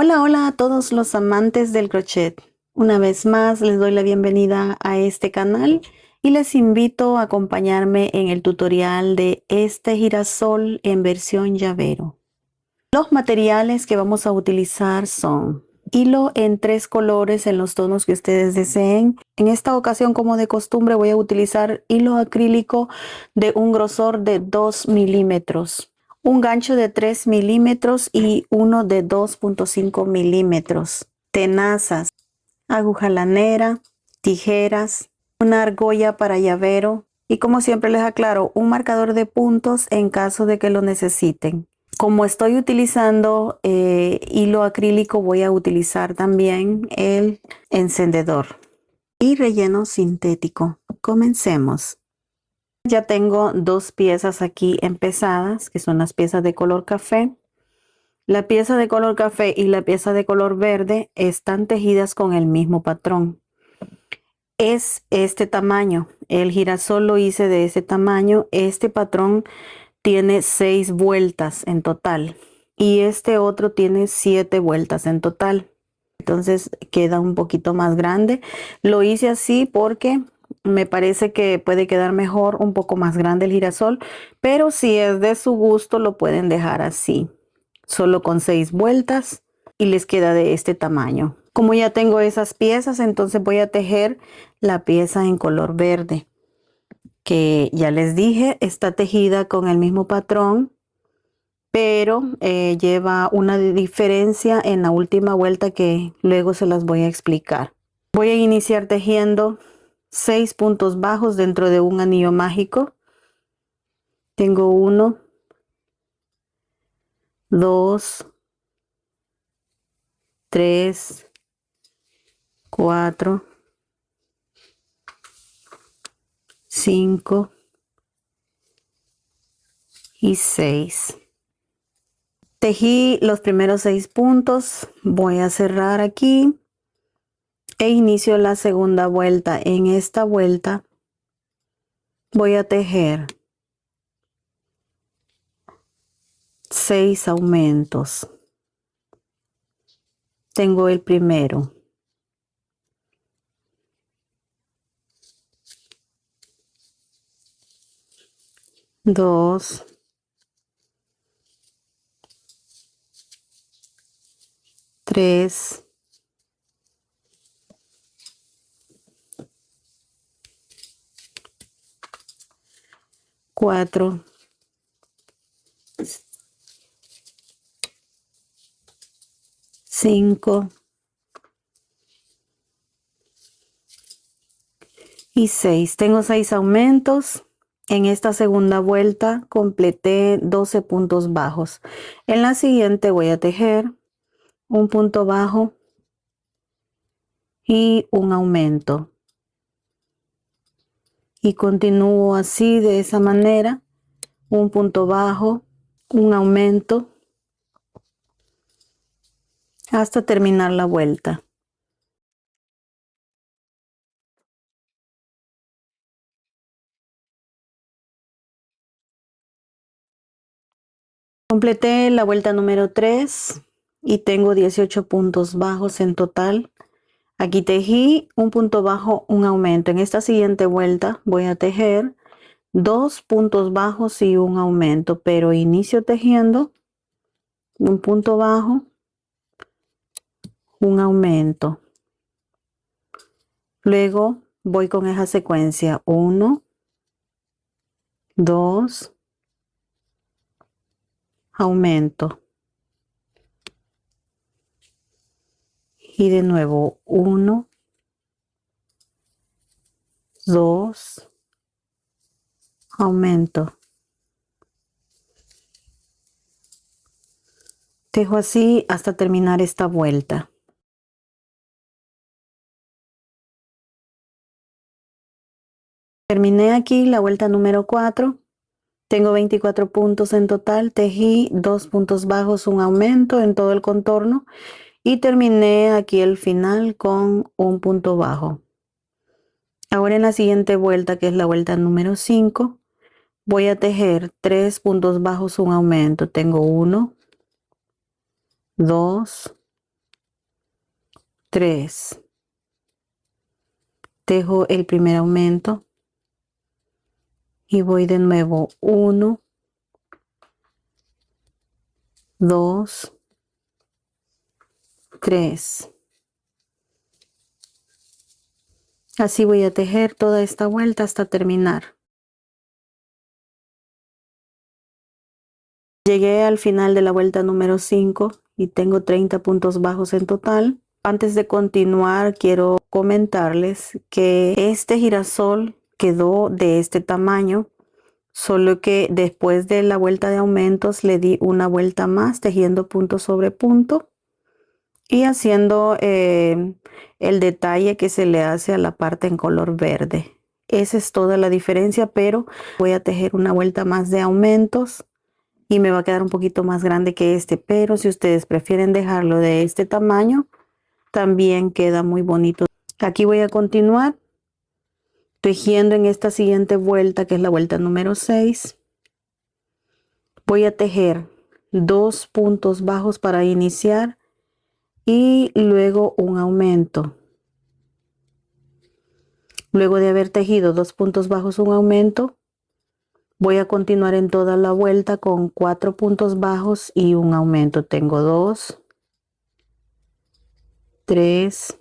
Hola, hola a todos los amantes del crochet. Una vez más les doy la bienvenida a este canal y les invito a acompañarme en el tutorial de este girasol en versión llavero. Los materiales que vamos a utilizar son hilo en 3 colores en los tonos que ustedes deseen. En esta ocasión, como de costumbre, voy a utilizar hilo acrílico de un grosor de 2 milímetros. Un gancho de 3 milímetros y uno de 2.5 milímetros. Tenazas, aguja lanera, tijeras, una argolla para llavero y, como siempre les aclaro, un marcador de puntos en caso de que lo necesiten. Como estoy utilizando hilo acrílico, voy a utilizar también el encendedor y relleno sintético. Comencemos. Ya tengo 2 piezas aquí empezadas, que son las piezas de color café. La pieza de color café y la pieza de color verde están tejidas con el mismo patrón. Es este tamaño. El girasol lo hice de este tamaño. Este patrón tiene 6 vueltas en total y este otro tiene 7 vueltas en total. Entonces queda un poquito más grande. Lo hice así porque me parece que puede quedar mejor un poco más grande el girasol, pero si es de su gusto lo pueden dejar así, solo con 6 vueltas y les queda de este tamaño. Como ya tengo esas piezas, entonces voy a tejer la pieza en color verde, que ya les dije, está tejida con el mismo patrón, pero lleva una diferencia en la última vuelta que luego se las voy a explicar. Voy a iniciar tejiendo 6 puntos bajos dentro de un anillo mágico. Tengo 1, 2, 3, 4, 5 y 6. Tejí los primeros 6 puntos. Voy a cerrar aquí e inicio la segunda vuelta. En esta vuelta voy a tejer 6 aumentos. Tengo el primero, dos, tres, cuatro, cinco y 6. Tengo 6 aumentos. En esta segunda vuelta completé 12 puntos bajos. En la siguiente voy a tejer un punto bajo y un aumento. Y continúo así, de esa manera, un punto bajo, un aumento, hasta terminar la vuelta. Completé la vuelta número 3 y tengo 18 puntos bajos en total. Aquí tejí un punto bajo, un aumento. En esta siguiente vuelta voy a tejer 2 puntos bajos y un aumento, pero inicio tejiendo un punto bajo, un aumento. Luego voy con esa secuencia: 1, 2, aumento. Y de nuevo 1, 2, aumento. Tejo así hasta terminar esta vuelta. Terminé aquí la vuelta número 4. Tengo 24 puntos en total. Tejí 2 puntos bajos, un aumento en todo el contorno y terminé aquí el final con un punto bajo. Ahora en la siguiente vuelta, que es la vuelta número 5, voy a tejer 3 puntos bajos, un aumento. Tengo 1, 2, 3. Tejo el primer aumento y voy de nuevo 1, 2, 3. Así voy a tejer toda esta vuelta hasta terminar. Llegué al final de la vuelta número 5 y tengo 30 puntos bajos en total. Antes de continuar, quiero comentarles que este girasol quedó de este tamaño, solo que después de la vuelta de aumentos le di una vuelta más tejiendo punto sobre punto y haciendo el detalle que se le hace a la parte en color verde. Esa es toda la diferencia, pero voy a tejer una vuelta más de aumentos y me va a quedar un poquito más grande que este, pero si ustedes prefieren dejarlo de este tamaño, también queda muy bonito. Aquí voy a continuar tejiendo en esta siguiente vuelta, que es la vuelta número 6. Voy a tejer 2 puntos bajos para iniciar y luego un aumento. Luego de haber tejido 2 puntos bajos, un aumento, voy a continuar en toda la vuelta con 4 puntos bajos y un aumento. Tengo 2, 3,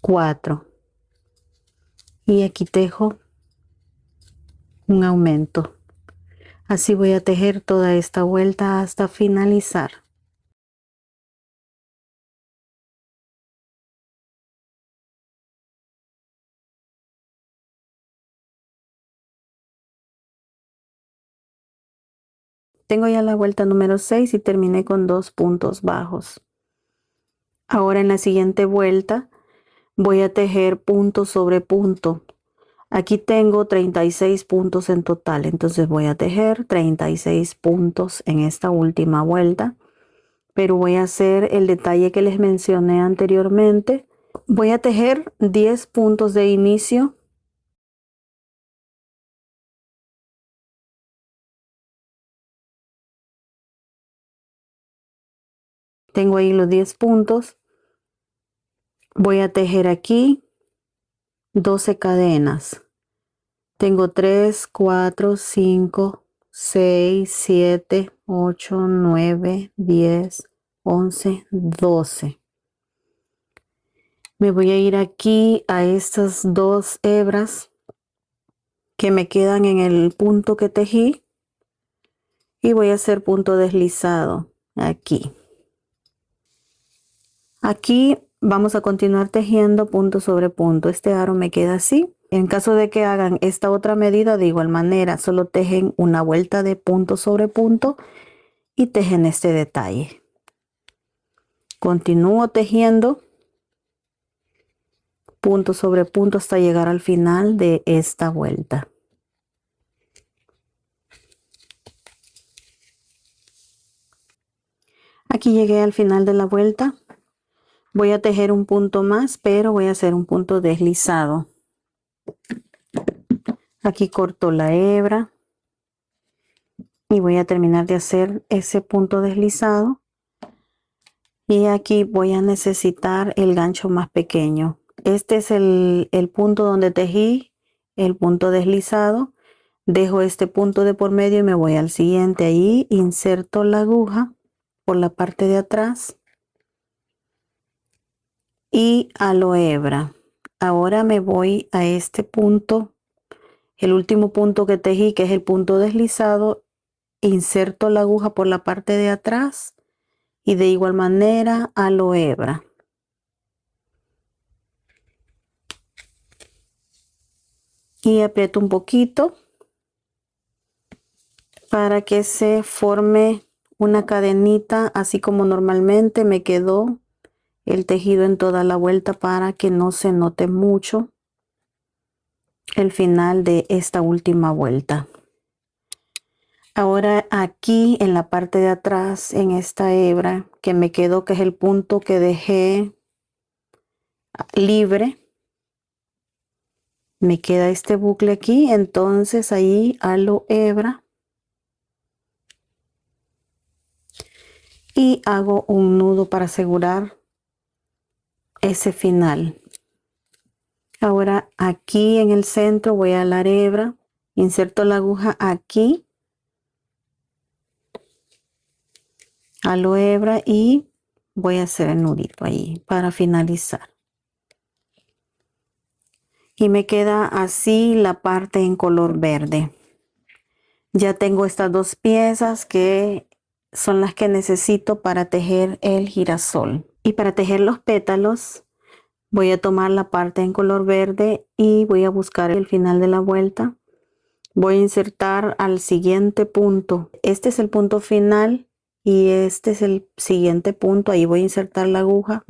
4. Y aquí tejo un aumento. Así voy a tejer toda esta vuelta hasta finalizar. Tengo ya la vuelta número 6 y terminé con 2 puntos bajos. Ahora en la siguiente vuelta voy a tejer punto sobre punto. Aquí tengo 36 puntos en total, entonces voy a tejer 36 puntos en esta última vuelta, pero voy a hacer el detalle que les mencioné anteriormente. Voy a tejer 10 puntos de inicio. Tengo ahí los 10 puntos. Voy a tejer aquí 12 cadenas. Tengo 3, 4, 5, 6, 7, 8, 9, 10, 11, 12. Me voy a ir aquí a estas 2 hebras que me quedan en el punto que tejí y voy a hacer punto deslizado aquí. Aquí vamos a continuar tejiendo punto sobre punto. Este aro me queda así. En caso de que hagan esta otra medida, de igual manera, solo tejen una vuelta de punto sobre punto y tejen este detalle. Continúo tejiendo punto sobre punto hasta llegar al final de esta vuelta. Aquí llegué al final de la vuelta. Voy a tejer un punto más, pero voy a hacer un punto deslizado. Aquí corto la hebra y voy a terminar de hacer ese punto deslizado. Y aquí voy a necesitar el gancho más pequeño. Este es el punto donde tejí el punto deslizado. Dejo este punto de por medio y me voy al siguiente. Ahí inserto la aguja por la parte de atrás y halo hebra. Ahora me voy a este punto, el último punto que tejí, que es el punto deslizado. Inserto la aguja por la parte de atrás y de igual manera halo hebra. Y aprieto un poquito para que se forme una cadenita, así como normalmente me quedó el tejido en toda la vuelta, para que no se note mucho el final de esta última vuelta. Ahora aquí en la parte de atrás, en esta hebra que me quedó, que es el punto que dejé libre, me queda este bucle aquí, entonces ahí halo hebra y hago un nudo para asegurar ese final. Ahora aquí en el centro voy a la hebra, inserto la aguja aquí, halo hebra y voy a hacer el nudito ahí para finalizar. Y me queda así la parte en color verde. Ya tengo estas dos piezas que son las que necesito para tejer el girasol. Y para tejer los pétalos voy a tomar la parte en color verde y voy a buscar el final de la vuelta. Voy a insertar al siguiente punto. Este es el punto final y este es el siguiente punto. Ahí voy a insertar la aguja.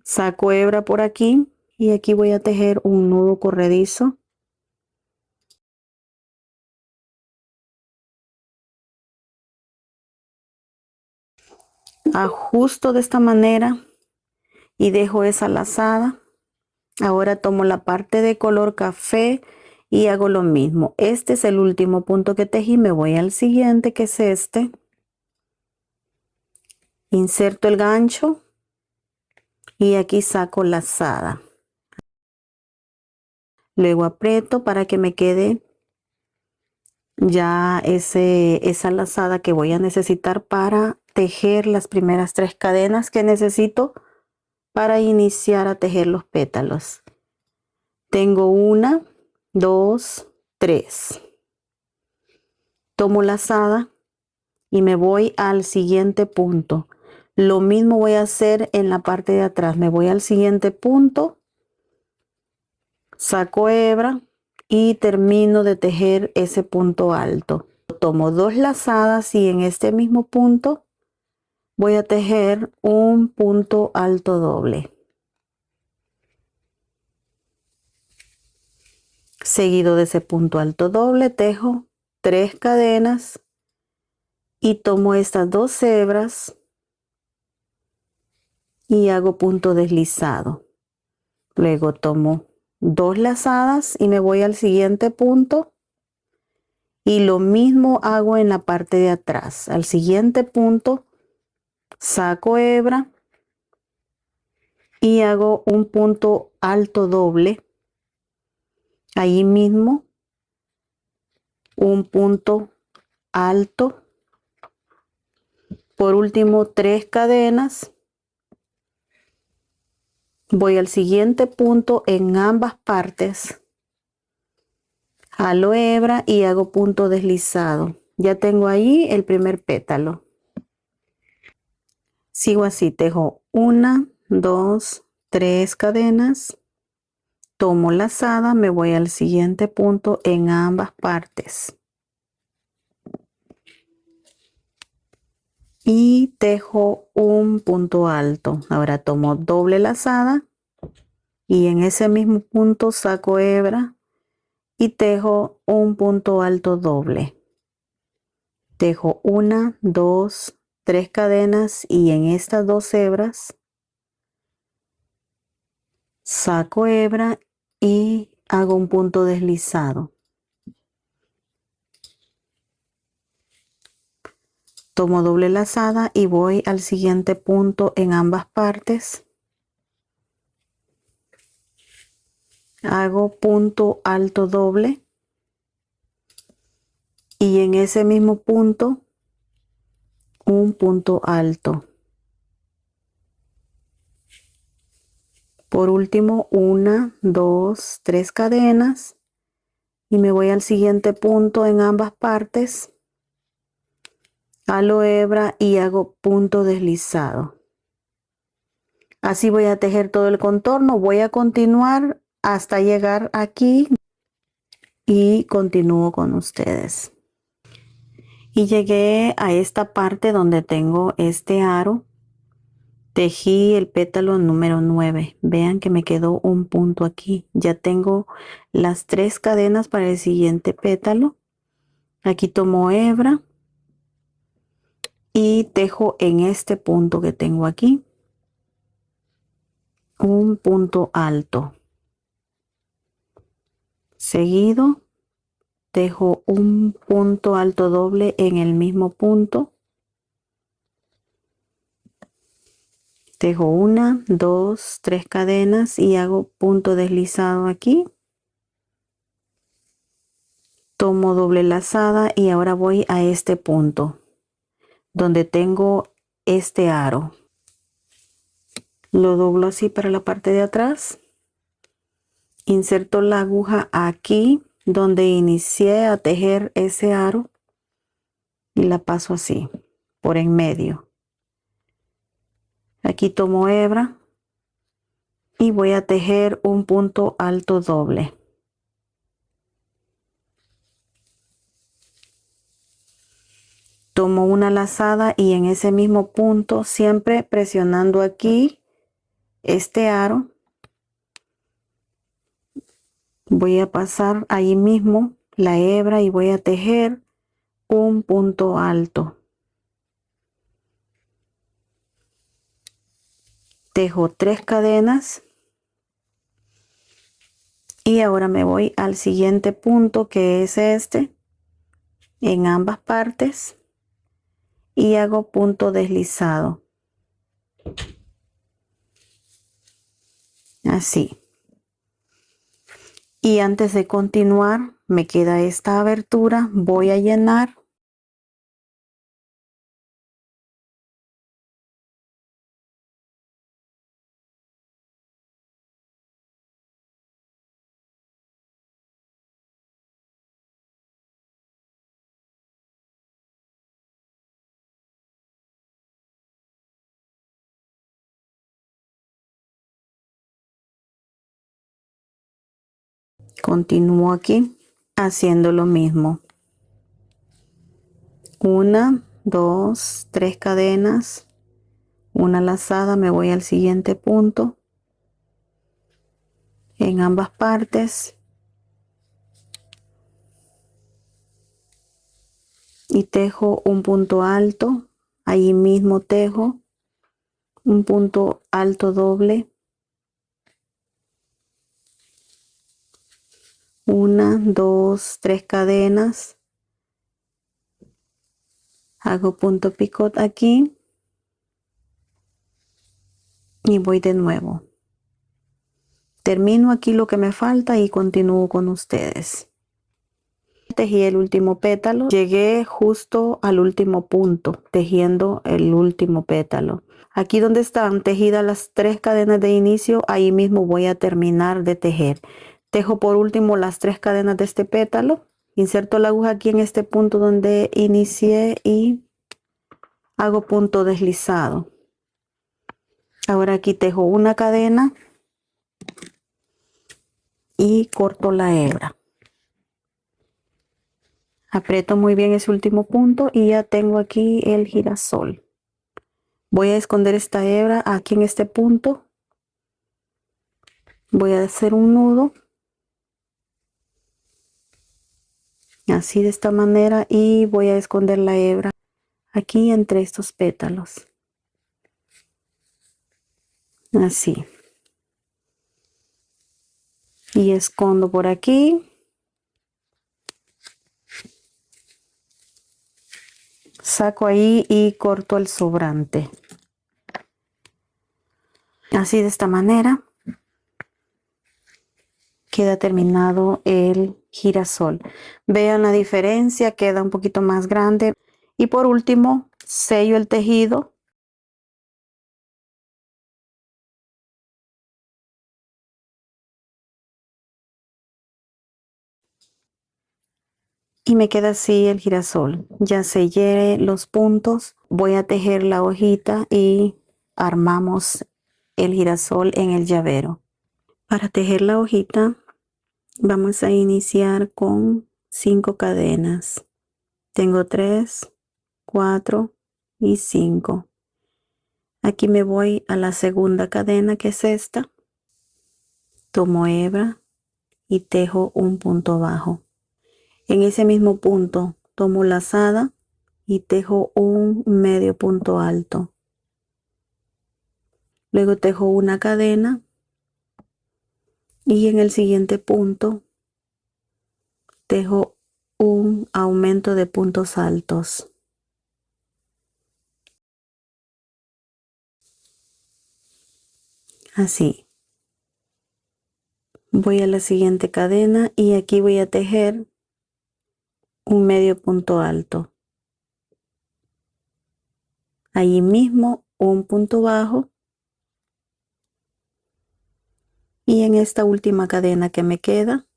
Saco hebra por aquí y aquí voy a tejer un nudo corredizo. Ajusto de esta manera y dejo esa lazada. Ahora tomo la parte de color café y hago lo mismo. Este es el último punto que tejí. Me voy al siguiente, que es este. Inserto el gancho y aquí saco lazada. Luego aprieto para que me quede ya esa lazada que voy a necesitar para tejer las primeras 3 cadenas que necesito para iniciar a tejer los pétalos. Tengo 1, 2, 3. Tomo lazada y me voy al siguiente punto. Lo mismo voy a hacer en la parte de atrás. Me voy al siguiente punto, saco hebra y termino de tejer ese punto alto. Tomo 2 lazadas y en este mismo punto voy a tejer un punto alto doble. Seguido de ese punto alto doble, tejo 3 cadenas y tomo estas 2 hebras y hago punto deslizado. Luego tomo 2 lazadas y me voy al siguiente punto y lo mismo hago en la parte de atrás. Al siguiente punto saco hebra y hago un punto alto doble. Ahí mismo un punto alto. Por último 3 cadenas. Voy al siguiente punto en ambas partes. Jalo hebra y hago punto deslizado. Ya tengo ahí el primer pétalo. Sigo así, tejo 1, 2, 3 cadenas. Tomo lazada, me voy al siguiente punto en ambas partes. Y tejo un punto alto. Ahora tomo doble lazada y en ese mismo punto saco hebra y tejo un punto alto doble. Tejo 1, 2, 3 cadenas y en estas 2 hebras saco hebra y hago un punto deslizado. Tomo doble lazada y voy al siguiente punto en ambas partes. Hago punto alto doble y en ese mismo punto un punto alto. Por último 1, 2, 3 cadenas y me voy al siguiente punto en ambas partes. Halo hebra y hago punto deslizado. Así voy a tejer todo el contorno. Voy a continuar hasta llegar aquí y continúo con ustedes. Y llegué a esta parte donde tengo este aro. Tejí el pétalo número 9. Vean que me quedó un punto aquí. Ya tengo las 3 cadenas para el siguiente pétalo. Aquí tomo hebra y tejo en este punto que tengo aquí un punto alto. Seguido tejo un punto alto doble en el mismo punto. Tejo 1, 2, 3 cadenas y hago punto deslizado aquí. Tomo doble lazada y ahora voy a este punto donde tengo este aro. Lo doblo así para la parte de atrás. Inserto la aguja aquí donde inicié a tejer ese aro y la paso así por en medio. Aquí tomo hebra y voy a tejer un punto alto doble. Tomo una lazada y en ese mismo punto, siempre presionando aquí este aro, voy a pasar ahí mismo la hebra y voy a tejer un punto alto. Tejo 3 cadenas y ahora me voy al siguiente punto, que es este, en ambas partes, y hago punto deslizado. Así. Y antes de continuar, me queda esta abertura, voy a llenar. Continúo aquí haciendo lo mismo. 1, 2, 3 cadenas, una lazada, me voy al siguiente punto en ambas partes y tejo un punto alto. Allí mismo tejo un punto alto doble. 1, 2, 3 cadenas. Hago punto picot aquí y voy de nuevo. Termino aquí lo que me falta y continúo con ustedes. Tejí el último pétalo, llegué justo al último punto, tejiendo el último pétalo. Aquí donde están tejidas las 3 cadenas de inicio, ahí mismo voy a terminar de tejer. Tejo por último las 3 cadenas de este pétalo, inserto la aguja aquí en este punto donde inicié y hago punto deslizado. Ahora aquí tejo una cadena y corto la hebra. Aprieto muy bien ese último punto y ya tengo aquí el girasol. Voy a esconder esta hebra aquí en este punto. Voy a hacer un nudo. Así de esta manera y voy a esconder la hebra aquí entre estos pétalos. Así. Y escondo por aquí. Saco ahí y corto el sobrante. Así de esta manera queda terminado el girasol. Vean la diferencia, queda un poquito más grande. Y por último, sello el tejido. Y me queda así el girasol. Ya sellé los puntos. Voy a tejer la hojita y armamos el girasol en el llavero. Para tejer la hojita vamos a iniciar con 5 cadenas. Tengo 3, 4 y 5. Aquí me voy a la segunda cadena, que es esta. Tomo hebra y tejo un punto bajo. En ese mismo punto tomo lazada y tejo un medio punto alto. Luego tejo una cadena y en el siguiente punto tejo un aumento de puntos altos. así. Voy a la siguiente cadena y aquí voy a tejer un medio punto alto. Allí mismo un punto bajo. Y en esta última cadena que me queda,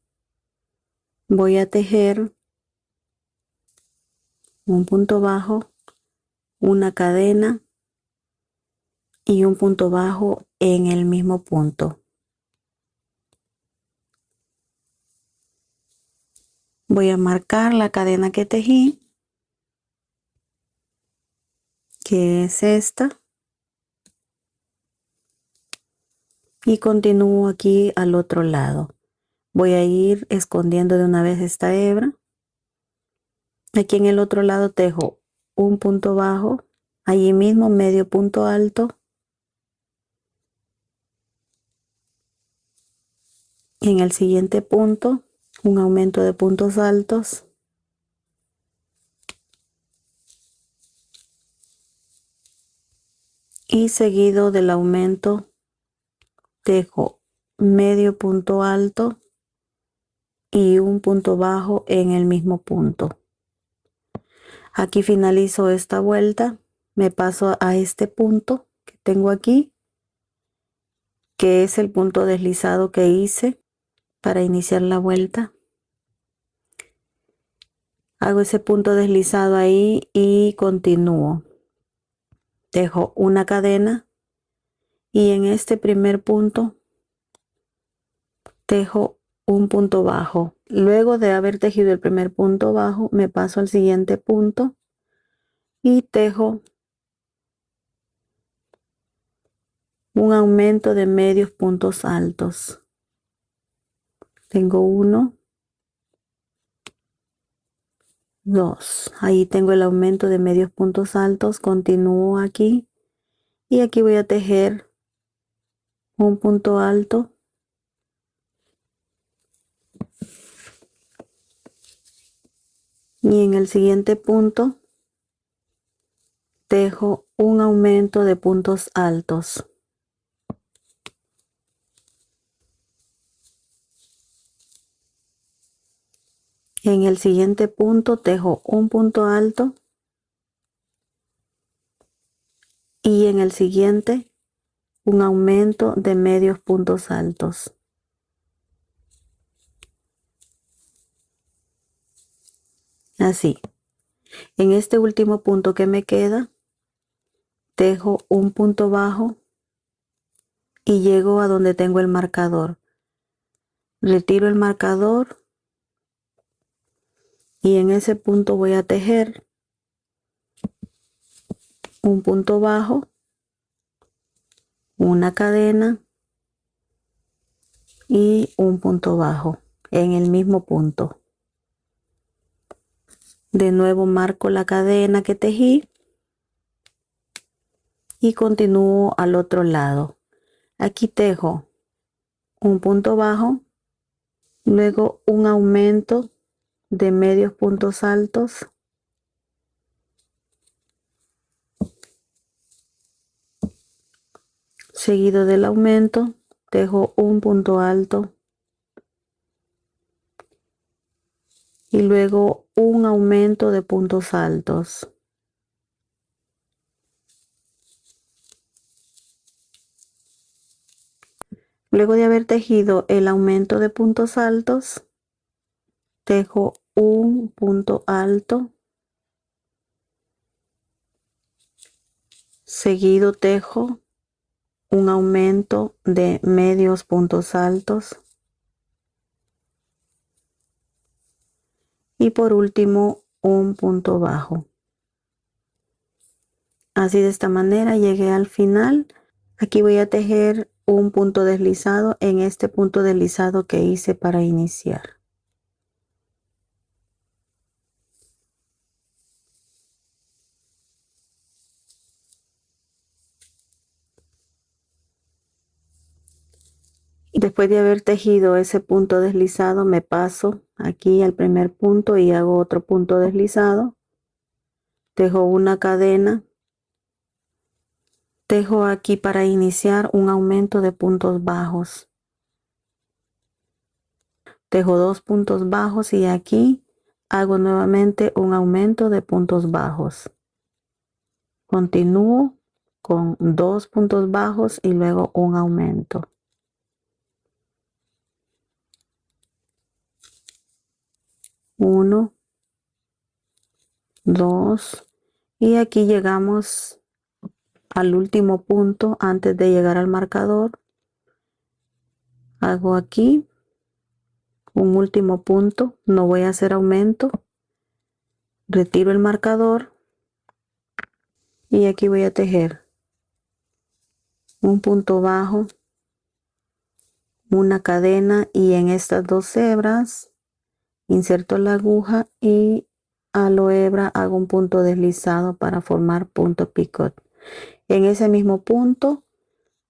voy a tejer un punto bajo, una cadena y un punto bajo en el mismo punto. Voy a marcar la cadena que tejí, que es esta, y continúo aquí al otro lado. Voy a ir escondiendo de una vez esta hebra. Aquí en el otro lado tejo un punto bajo, allí mismo medio punto alto, en el siguiente punto un aumento de puntos altos, y seguido del aumento tejo medio punto alto y un punto bajo en el mismo punto. Aquí finalizo esta vuelta, me paso a este punto que tengo aquí, que es el punto deslizado que hice para iniciar la vuelta. Hago ese punto deslizado ahí y continúo. Dejo una cadena y en este primer punto tejo un punto bajo. Luego de haber tejido el primer punto bajo, me paso al siguiente punto y tejo un aumento de medios puntos altos. Tengo 1, 2. Ahí tengo el aumento de medios puntos altos. Continúo aquí y aquí voy a tejer un punto alto y en el siguiente punto tejo un aumento de puntos altos. En el siguiente punto tejo un punto alto y en el siguiente un aumento de medios puntos altos. Así. En este último punto que me queda, tejo un punto bajo y llego a donde tengo el marcador. Retiro el marcador y en ese punto voy a tejer un punto bajo, una cadena y un punto bajo en el mismo punto. De nuevo marco la cadena que tejí y continúo al otro lado. Aquí tejo un punto bajo, luego un aumento de medios puntos altos, seguido del aumento tejo un punto alto y luego un aumento de puntos altos. Luego de haber tejido el aumento de puntos altos, tejo un punto alto, seguido tejo un aumento de medios puntos altos y por último un punto bajo. Así de esta manera llegué al final. Aquí voy a tejer un punto deslizado en este punto deslizado que hice para iniciar. Después de haber tejido ese punto deslizado, me paso aquí al primer punto y hago otro punto deslizado. Tejo una cadena Tejo aquí para iniciar un aumento de puntos bajos. Tejo 2 puntos bajos y aquí hago nuevamente un aumento de puntos bajos. Continúo con 2 puntos bajos y luego un aumento. 1, 2 y aquí llegamos al último punto antes de llegar al marcador. Hago aquí un último punto, no voy a hacer aumento. Retiro el marcador y aquí voy a tejer un punto bajo, una cadena y en estas 2 hebras inserto la aguja y a la hebra hago un punto deslizado para formar punto picot. En ese mismo punto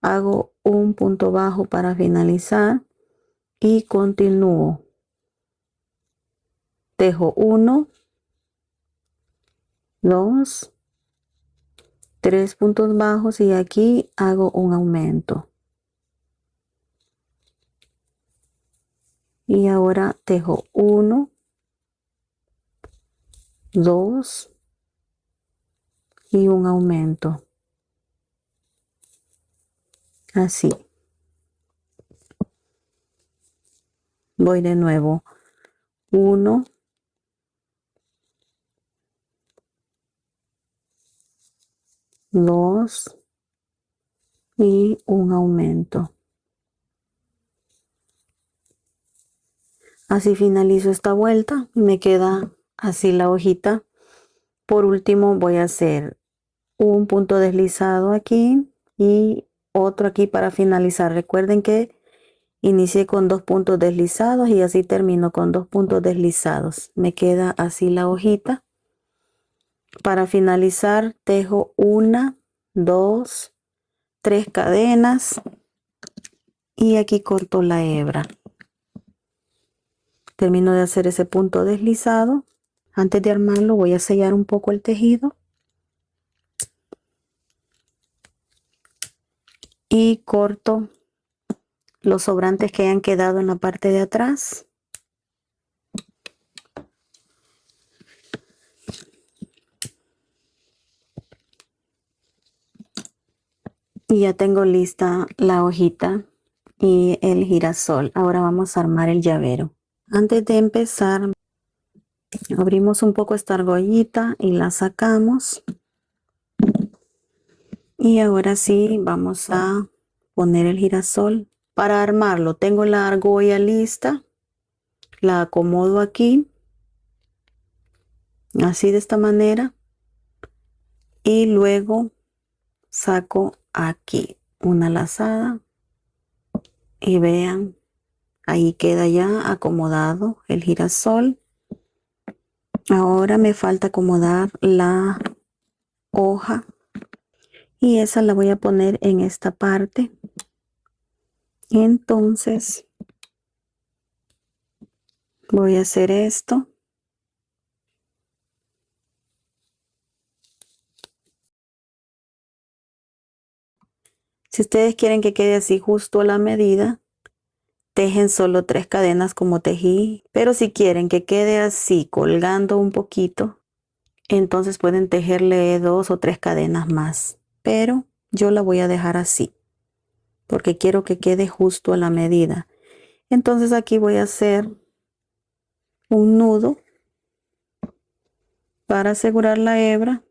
hago un punto bajo para finalizar y continúo. Tejo 1, 2, 3 puntos bajos y aquí hago un aumento. Y ahora tejo 1, 2 y un aumento. Así. Voy de nuevo. 1, 2 y un aumento. Así finalizo esta vuelta y me queda así la hojita. Por último voy a hacer un punto deslizado aquí y otro aquí para finalizar. Recuerden que inicié con 2 puntos deslizados y así termino con 2 puntos deslizados. Me queda así la hojita. Para finalizar tejo 1, 2, 3 cadenas y aquí corto la hebra. Termino de hacer ese punto deslizado. Antes de armarlo voy a sellar un poco el tejido y corto los sobrantes que hayan quedado en la parte de atrás. Y ya tengo lista la hojita y el girasol. Ahora vamos a armar el llavero. Antes de empezar, abrimos un poco esta argollita y la sacamos. Y ahora sí, vamos a poner el girasol. Para armarlo, tengo la argolla lista. La acomodo aquí. Así de esta manera. Y luego saco aquí una lazada. Y vean, ahí queda ya acomodado el girasol. Ahora me falta acomodar la hoja y esa la voy a poner en esta parte. Entonces voy a hacer esto. Si ustedes quieren que quede así justo a la medida, tejen solo 3 cadenas como tejí, pero si quieren que quede así colgando un poquito, entonces pueden tejerle 2 o 3 cadenas más, pero yo la voy a dejar así porque quiero que quede justo a la medida. Entonces aquí voy a hacer un nudo para asegurar la hebra.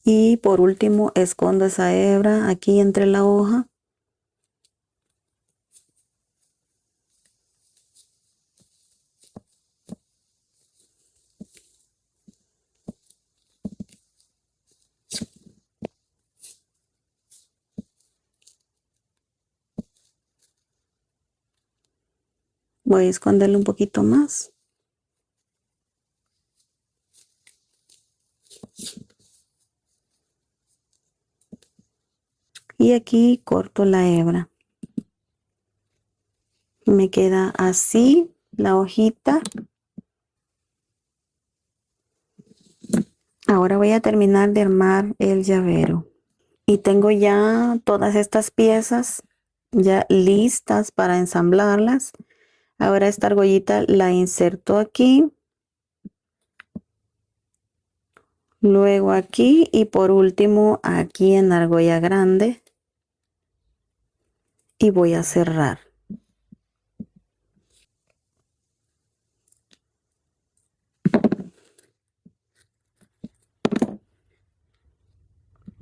Y por último escondo esa hebra aquí entre la hoja. Voy a esconderle un poquito más. y aquí corto la hebra. Me queda así la hojita. Ahora voy a terminar de armar el llavero. Y tengo ya todas estas piezas ya listas para ensamblarlas. Ahora esta argollita la inserto aquí. Luego aquí y por último aquí en la argolla grande. Y voy a cerrar.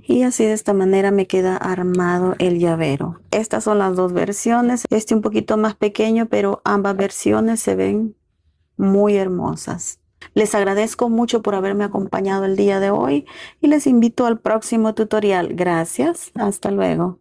Y así de esta manera me queda armado el llavero. Estas son las dos versiones. Este un poquito más pequeño, pero ambas versiones se ven muy hermosas. Les agradezco mucho por haberme acompañado el día de hoy y les invito al próximo tutorial. Gracias. Hasta luego.